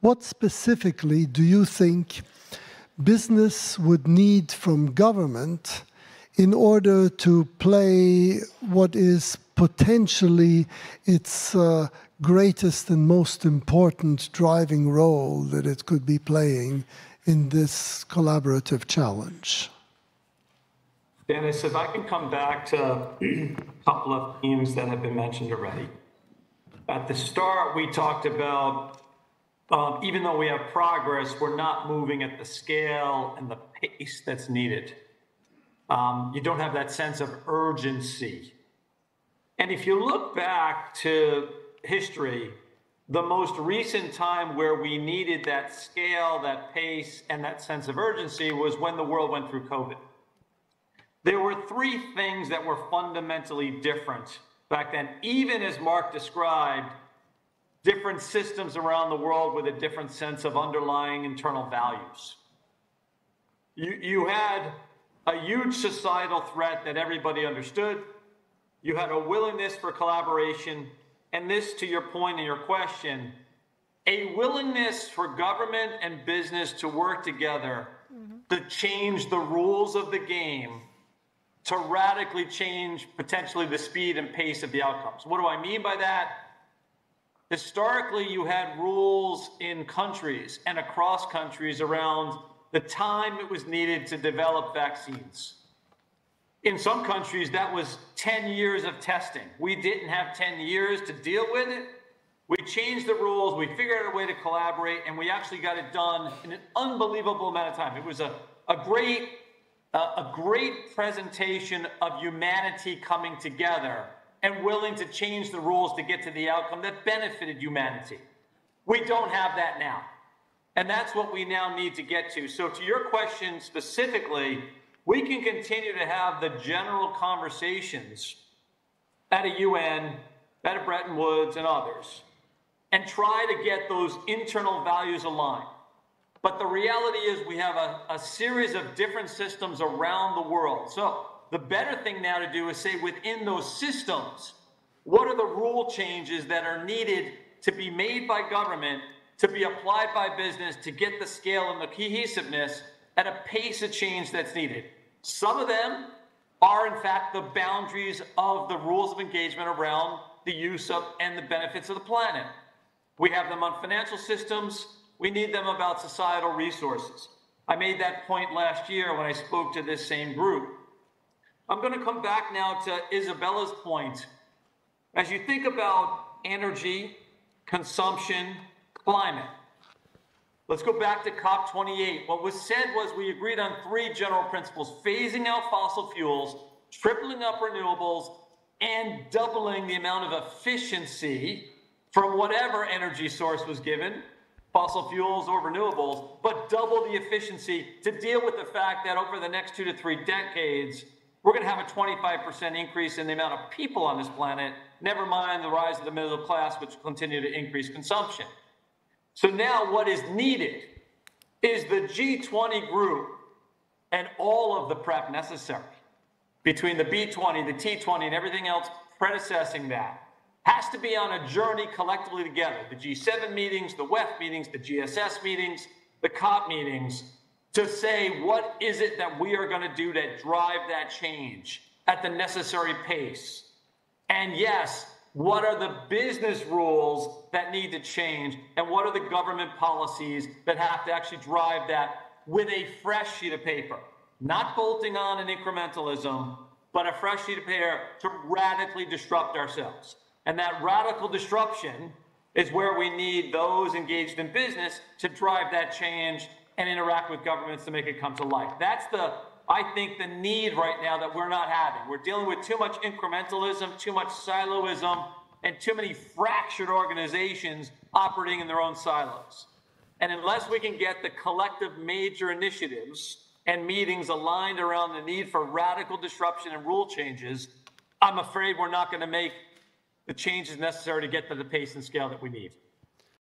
what specifically do you think business would need from government in order to play what is potentially its greatest and most important driving role that it could be playing in this collaborative challenge? Dennis, if I can come back to a couple of themes that have been mentioned already. At the start, we talked about even though we have progress, we're not moving at the scale and the pace that's needed. You don't have that sense of urgency. And if you look back to history, the most recent time where we needed that scale, that pace, and that sense of urgency was when the world went through COVID. There were three things that were fundamentally different back then, even as Mark described, different systems around the world with a different sense of underlying internal values. You had a huge societal threat that everybody understood. You had a willingness for collaboration. And this, to your point and your question, a willingness for government and business to work together to change the rules of the game, to radically change potentially the speed and pace of the outcomes. What do I mean by that? Historically, you had rules in countries and across countries around the time it was needed to develop vaccines. In some countries, that was 10 years of testing. We didn't have 10 years to deal with it. We changed the rules, we figured out a way to collaborate, and we actually got it done in an unbelievable amount of time. It was a great presentation of humanity coming together and willing to change the rules to get to the outcome that benefited humanity. We don't have that now. And that's what we now need to get to. So to your question specifically, we can continue to have the general conversations at a UN, at a Bretton Woods and others, and try to get those internal values aligned. But the reality is we have a series of different systems around the world. So the better thing now to do is say within those systems, what are the rule changes that are needed to be made by government, to be applied by business, to get the scale and the cohesiveness at a pace of change that's needed. Some of them are in fact the boundaries of the rules of engagement around the use of and the benefits of the planet. We have them on financial systems. We need them about societal resources. I made that point last year when I spoke to this same group. I'm going to come back now to Isabella's point. As you think about energy, consumption, climate, let's go back to COP28. What was said was we agreed on three general principles: phasing out fossil fuels, tripling up renewables, and doubling the amount of efficiency from whatever energy source was given, fossil fuels or renewables, but double the efficiency to deal with the fact that over the next 2 to 3 decades, we're going to have a 25% increase in the amount of people on this planet, never mind the rise of the middle class, which will continue to increase consumption. So now what is needed is the G20 group and all of the prep necessary between the B20, the T20, and everything else predecessing that has to be on a journey collectively together. The G7 meetings, the WEF meetings, the GSS meetings, the COP meetings, to say what is it that we are going to do to drive that change at the necessary pace. And yes, what are the business rules that need to change, and what are the government policies that have to actually drive that with a fresh sheet of paper, not bolting on an incrementalism, but a fresh sheet of paper to radically disrupt ourselves. And that radical disruption is where we need those engaged in business to drive that change and interact with governments to make it come to life. That's I think the need right now that we're not having. We're dealing with too much incrementalism, too much siloism, and too many fractured organizations operating in their own silos. And unless we can get the collective major initiatives and meetings aligned around the need for radical disruption and rule changes, I'm afraid we're not going to make the changes necessary to get to the pace and scale that we need.